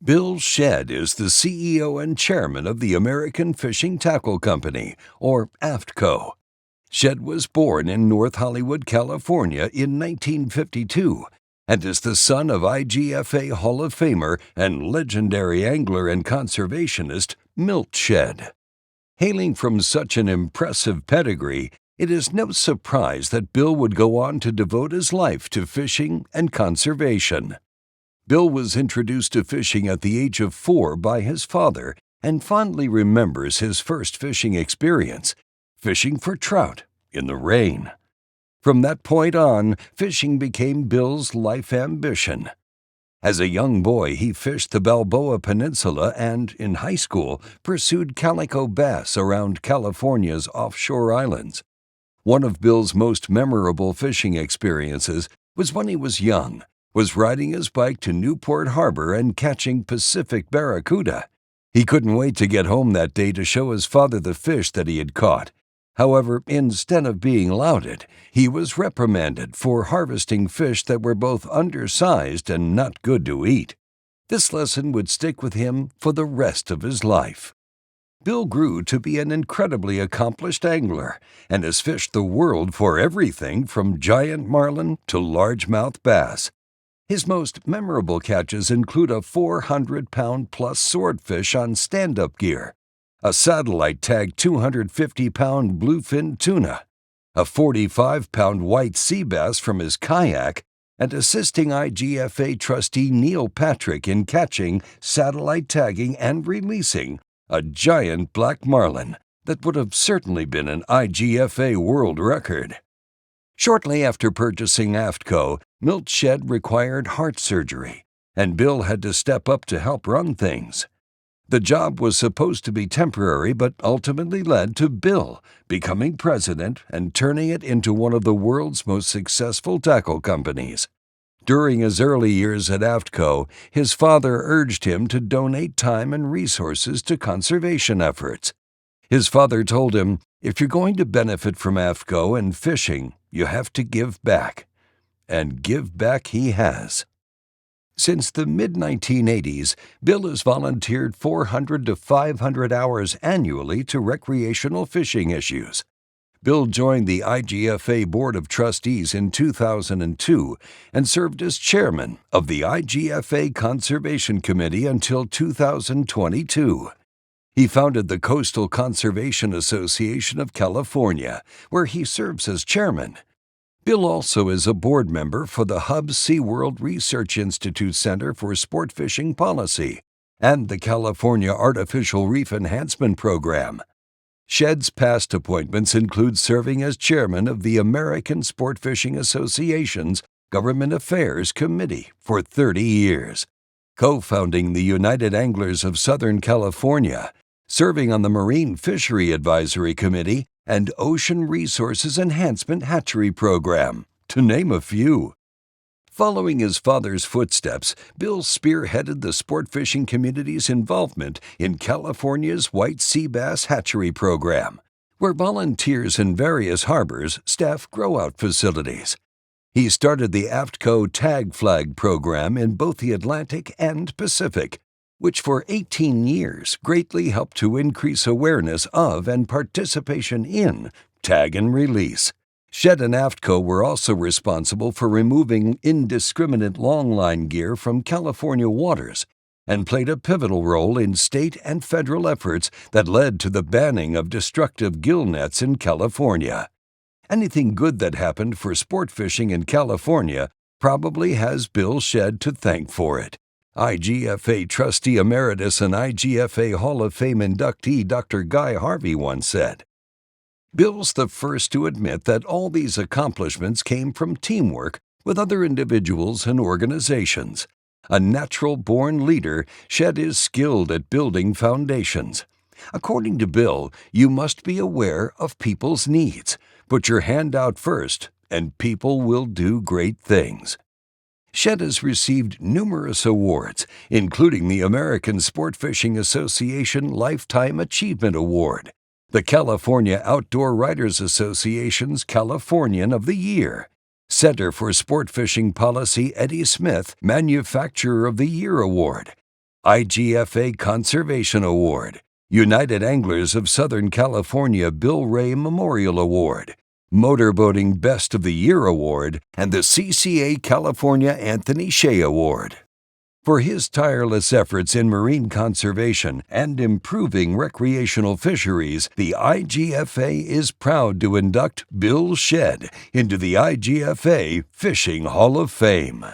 Bill Shedd is the CEO and chairman of the American Fishing Tackle Company, or AFTCO. Shedd was born in North Hollywood, California in 1952 and is the son of IGFA Hall of Famer and legendary angler and conservationist Milt Shedd. Hailing from such an impressive pedigree, it is no surprise that Bill would go on to devote his life to fishing and conservation. Bill was introduced to fishing at the age of 4 by his father and fondly remembers his first fishing experience, fishing for trout in the rain. From that point on, fishing became Bill's life ambition. As a young boy, he fished the Balboa Peninsula and, in high school, pursued calico bass around California's offshore islands. One of Bill's most memorable fishing experiences was when he was riding his bike to Newport Harbor and catching Pacific barracuda. He couldn't wait to get home that day to show his father the fish that he had caught. However, instead of being lauded, he was reprimanded for harvesting fish that were both undersized and not good to eat. This lesson would stick with him for the rest of his life. Bill grew to be an incredibly accomplished angler and has fished the world for everything from giant marlin to largemouth bass. His most memorable catches include a 400-pound-plus swordfish on stand-up gear, a satellite-tagged 250-pound bluefin tuna, a 45-pound white sea bass from his kayak, and assisting IGFA trustee Neil Patrick in catching, satellite tagging, and releasing a giant black marlin that would have certainly been an IGFA world record. Shortly after purchasing AFTCO, Milt Shedd required heart surgery, and Bill had to step up to help run things. The job was supposed to be temporary, but ultimately led to Bill becoming president and turning it into one of the world's most successful tackle companies. During his early years at AFTCO, his father urged him to donate time and resources to conservation efforts. His father told him, "If you're going to benefit from AFTCO and fishing, you have to give back." And give back he has. Since the mid-1980s, Bill has volunteered 400 to 500 hours annually to recreational fishing issues. Bill joined the IGFA Board of Trustees in 2002 and served as chairman of the IGFA Conservation Committee until 2022. He founded the Coastal Conservation Association of California, where he serves as chairman. Bill also is a board member for the Hub SeaWorld Research Institute Center for Sport Fishing Policy and the California Artificial Reef Enhancement Program. Shedd's past appointments include serving as chairman of the American Sport Fishing Association's Government Affairs Committee for 30 years, co-founding the United Anglers of Southern California, serving on the Marine Fishery Advisory Committee and Ocean Resources Enhancement Hatchery Program, to name a few. Following his father's footsteps, Bill spearheaded the sport fishing community's involvement in California's White Sea Bass Hatchery Program, where volunteers in various harbors staff grow-out facilities. He started the AFTCO Tag Flag program in both the Atlantic and Pacific, which for 18 years greatly helped to increase awareness of and participation in tag and release. Shedd and AFTCO were also responsible for removing indiscriminate longline gear from California waters and played a pivotal role in state and federal efforts that led to the banning of destructive gill nets in California. Anything good that happened for sport fishing in California probably has Bill Shedd to thank for it. IGFA trustee emeritus and IGFA Hall of Fame inductee Dr. Guy Harvey once said, "Bill's the first to admit that all these accomplishments came from teamwork with other individuals and organizations. A natural-born leader, Shedd is skilled at building foundations. According to Bill, you must be aware of people's needs. Put your hand out first, and people will do great things." Shedd has received numerous awards, including the American Sport Fishing Association Lifetime Achievement Award, the California Outdoor Writers Association's Californian of the Year, Center for Sport Fishing Policy Eddie Smith Manufacturer of the Year Award, IGFA Conservation Award, United Anglers of Southern California Bill Ray Memorial Award, Motorboating Best of the Year Award, and the CCA California Anthony Shea Award. For his tireless efforts in marine conservation and improving recreational fisheries, the IGFA is proud to induct Milt Shedd into the IGFA Fishing Hall of Fame.